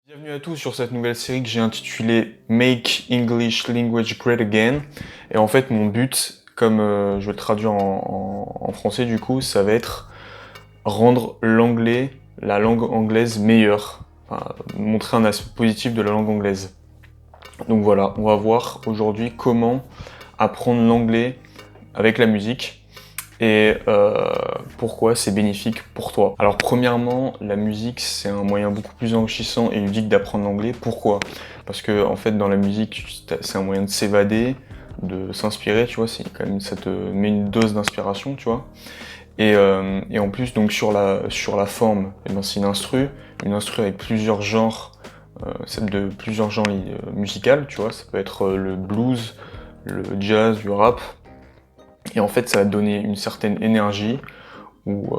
Bienvenue à tous sur cette nouvelle série que j'ai intitulée Make English Language Great Again. Et en fait, mon but, comme je vais le traduire en français du coup, ça va être rendre l'anglais, la langue anglaise meilleure. Enfin, montrer un aspect positif de la langue anglaise. Donc voilà, on va voir aujourd'hui comment apprendre l'anglais avec la musique et pourquoi c'est bénéfique pour toi. Alors premièrement, la musique c'est un moyen beaucoup plus enrichissant et ludique d'apprendre l'anglais. Pourquoi? Parce que en fait dans la musique c'est un moyen de s'évader, de s'inspirer, tu vois, c'est quand même, ça te met une dose d'inspiration, tu vois. Et en plus donc sur la forme, eh ben, c'est une instru avec plusieurs genres, de plusieurs genres musicaux, tu vois, ça peut être le blues, le jazz, du rap. Et en fait, ça va te donner une certaine énergie où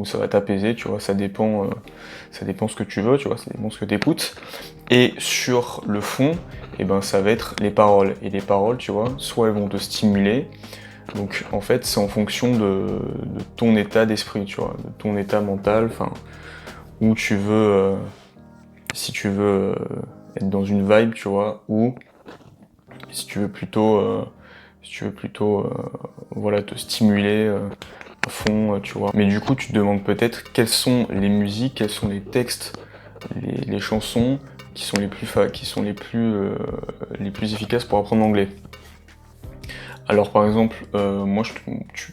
ça va t'apaiser, tu vois, ça dépend ce que tu veux, tu vois, ça dépend ce que tu écoutes. Et sur le fond, eh ben, ça va être les paroles. Et les paroles, tu vois, soit elles vont te stimuler, donc en fait, c'est en fonction de ton état d'esprit, tu vois, de ton état mental, enfin, où tu veux, si tu veux être dans une vibe, tu vois, ou si tu veux plutôt, voilà, te stimuler à fond, tu vois. Mais du coup, tu te demandes peut-être quelles sont les musiques, quels sont les textes, les chansons qui sont les plus efficaces pour apprendre l'anglais. Alors par exemple, moi,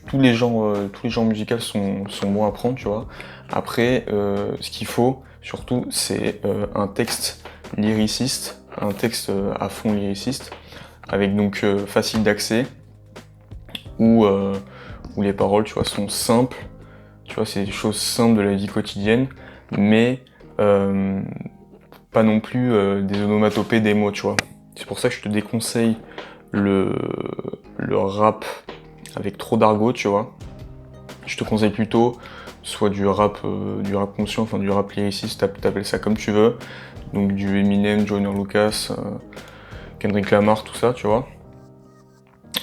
tous les genres musicaux sont bons à apprendre, tu vois. Après, ce qu'il faut surtout, c'est un texte lyriciste, un texte à fond lyriciste, avec donc facile d'accès, où les paroles, tu vois, sont simples. Tu vois, c'est des choses simples de la vie quotidienne, mais euh, pas non plus des onomatopées des mots, tu vois. C'est pour ça que je te déconseille le, le rap avec trop d'argot, tu vois. Je te conseille plutôt soit du rap conscient, enfin du rap lyriciste, t'appelles ça comme tu veux. Donc du Eminem, Joyner Lucas, Kendrick Lamar, tout ça, tu vois.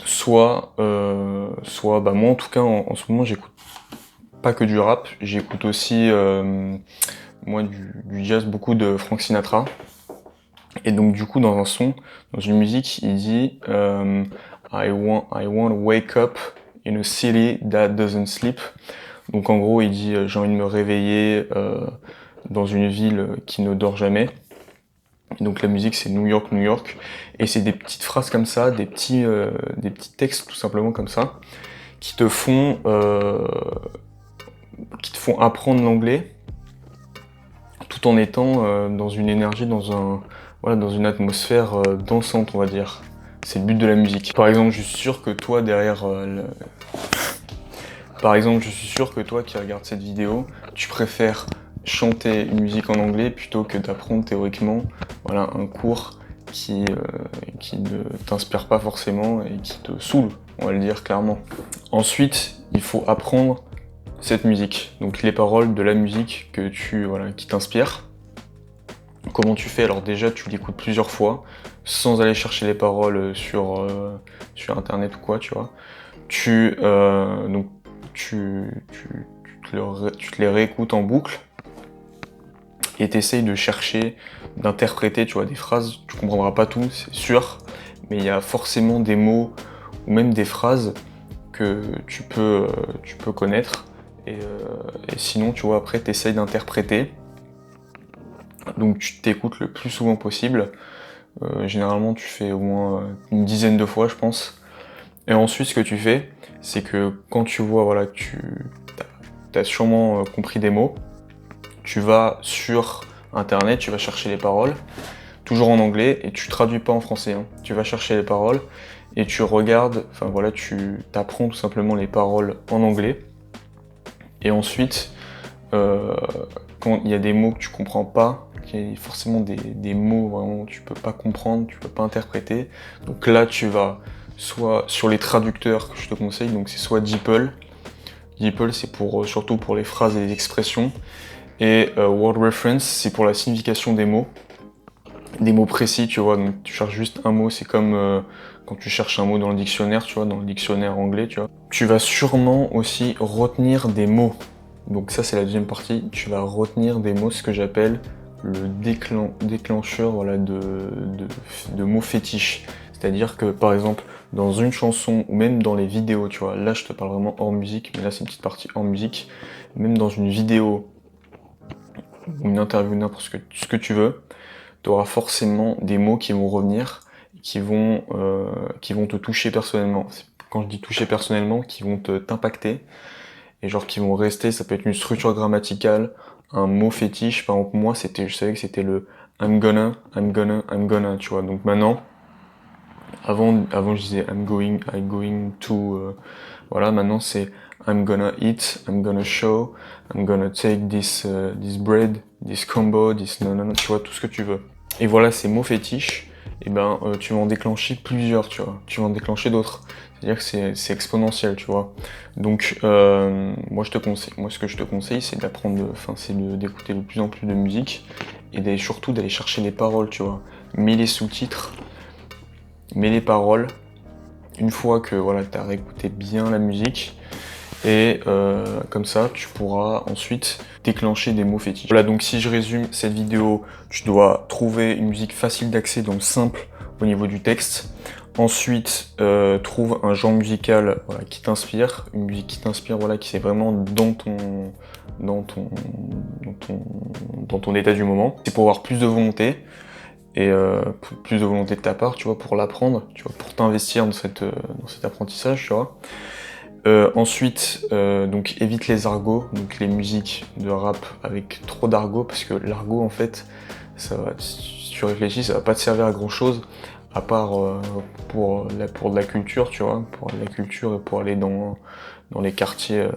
Soit bah moi en tout cas en ce moment j'écoute pas que du rap, j'écoute aussi moi du jazz, beaucoup de Frank Sinatra. Et donc du coup dans un son, dans une musique, il dit I want to wake up in a city that doesn't sleep. Donc en gros il dit j'ai envie de me réveiller dans une ville qui ne dort jamais. Et donc la musique c'est New York, New York. Et c'est des petites phrases comme ça, des petits textes tout simplement comme ça, qui te font, apprendre l'anglais tout en étant dans une énergie, dans une atmosphère dansante, on va dire. C'est le but de la musique. Par exemple, je suis sûr que toi, Par exemple, je suis sûr que toi qui regardes cette vidéo, tu préfères chanter une musique en anglais plutôt que d'apprendre théoriquement, voilà, un cours qui ne t'inspire pas forcément et qui te saoule, on va le dire clairement. Ensuite, il faut apprendre cette musique, donc les paroles de la musique qui t'inspire. Comment tu fais? Alors déjà, tu l'écoutes plusieurs fois, sans aller chercher les paroles sur internet ou quoi, tu vois. Donc tu te les réécoutes en boucle et t'essayes de chercher, d'interpréter, tu vois, des phrases. Tu comprendras pas tout, c'est sûr, mais il y a forcément des mots ou même des phrases que tu peux connaître. Et sinon, tu vois, après, t'essayes d'interpréter. Donc tu t'écoutes le plus souvent possible. Généralement, tu fais au moins une dizaine de fois, je pense. Et ensuite, ce que tu fais, c'est que quand tu vois, voilà, que tu as sûrement compris des mots, tu vas sur internet, tu vas chercher les paroles, toujours en anglais, et tu traduis pas en français, hein. Tu vas chercher les paroles et tu regardes, enfin voilà, tu t'apprends tout simplement les paroles en anglais. Et ensuite, quand il y a des mots que tu comprends pas, qu'il y a forcément des mots vraiment que tu peux pas comprendre, tu peux pas interpréter, donc là tu vas soit sur les traducteurs que je te conseille, donc c'est soit DeepL. DeepL c'est surtout pour les phrases et les expressions, et Word Reference c'est pour la signification des mots précis, tu vois, donc tu cherches juste un mot, c'est comme quand tu cherches un mot dans le dictionnaire, tu vois, dans le dictionnaire anglais, tu vois. Tu vas sûrement aussi retenir des mots. Donc ça c'est la deuxième partie, tu vas retenir des mots, ce que j'appelle le déclencheur voilà, de mots fétiches. C'est-à-dire que par exemple dans une chanson ou même dans les vidéos, tu vois, là je te parle vraiment hors musique, mais là c'est une petite partie hors musique, même dans une vidéo ou une interview, n'importe ce que tu veux, tu auras forcément des mots qui vont revenir, qui vont te toucher personnellement. Quand je dis toucher personnellement, qui vont t'impacter, et genre qui vont rester, ça peut être une structure grammaticale, un mot fétiche. Par exemple, moi, je savais que c'était le I'm gonna, tu vois. Donc maintenant, avant je disais I'm going to, voilà, maintenant c'est I'm gonna eat, I'm gonna show, I'm gonna take this bread, this combo, this non, tu vois, tout ce que tu veux. Et voilà, ces mots fétiches, et ben, tu vas en déclencher plusieurs, tu vois. Tu vas en déclencher d'autres. C'est-à-dire que c'est exponentiel, tu vois. Donc, moi, ce que je te conseille, c'est d'écouter de plus en plus de musique et surtout d'aller chercher les paroles, tu vois. Mets les sous-titres, mets les paroles. Une fois que voilà, tu as réécouté bien la musique, et comme ça, tu pourras ensuite déclencher des mots fétiches. Voilà, donc si je résume cette vidéo, tu dois trouver une musique facile d'accès, donc simple au niveau du texte. Ensuite, trouve un genre musical voilà, qui t'inspire, une musique qui t'inspire, voilà, qui est vraiment dans ton état du moment. C'est pour avoir plus de volonté, et plus de volonté de ta part, tu vois, pour l'apprendre, tu vois, pour t'investir dans cet apprentissage, tu vois. Ensuite, donc évite les argots, donc les musiques de rap avec trop d'argot, parce que l'argot en fait, si tu réfléchis, ça va pas te servir à grand chose, à part pour de la culture, tu vois, pour la culture et pour aller dans les quartiers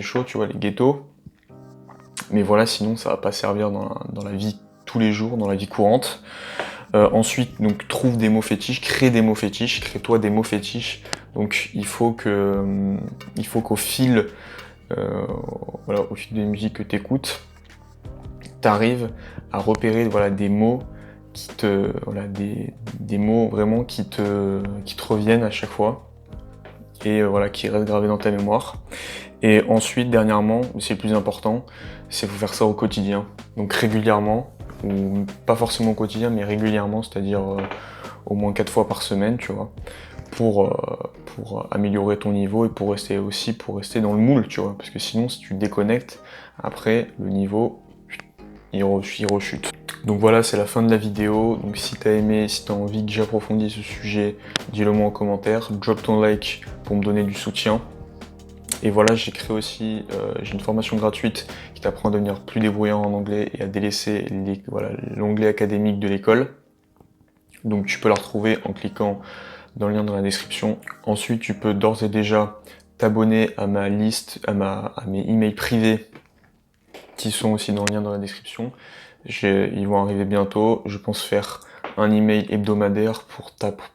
chauds, tu vois, les ghettos. Mais voilà, sinon ça va pas servir dans la vie tous les jours, dans la vie courante. Ensuite, donc trouve des mots fétiches, crée des mots fétiches, crée-toi des mots fétiches. Donc il faut qu'au fil, voilà, au fil des musiques que tu écoutes, tu arrives à repérer voilà, des mots des mots vraiment qui te reviennent à chaque fois et voilà, qui restent gravés dans ta mémoire. Et ensuite, dernièrement, c'est le plus important, c'est faut faire ça au quotidien. Donc régulièrement, ou pas forcément au quotidien, mais régulièrement, c'est-à-dire au moins 4 fois par semaine, tu vois, pour améliorer ton niveau et pour rester dans le moule, tu vois, parce que sinon, si tu te déconnectes, après, le niveau, il rechute. Donc voilà, c'est la fin de la vidéo. Donc si t'as aimé, si t'as envie que j'approfondisse ce sujet, dis-le moi en commentaire, drop ton like pour me donner du soutien. Et voilà, j'ai créé aussi, j'ai une formation gratuite qui t'apprend à devenir plus débrouillant en anglais et à délaisser l'anglais académique de l'école. Donc tu peux la retrouver en cliquant dans le lien dans la description. Ensuite, tu peux d'ores et déjà t'abonner à ma liste, à mes emails privés qui sont aussi dans le lien dans la description. Ils vont arriver bientôt. Je pense faire un email hebdomadaire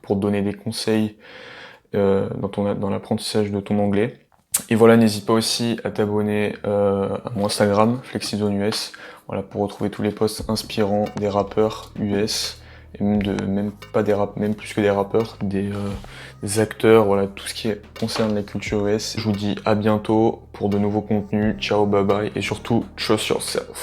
pour donner des conseils dans l'apprentissage de ton anglais. Et voilà, n'hésite pas aussi à t'abonner à mon Instagram, FlexiZoneUS, voilà, pour retrouver tous les posts inspirants des rappeurs US, et même plus que des rappeurs, des acteurs, voilà, tout ce qui concerne la culture US. Je vous dis à bientôt pour de nouveaux contenus, ciao, bye bye, et surtout, trust yourself.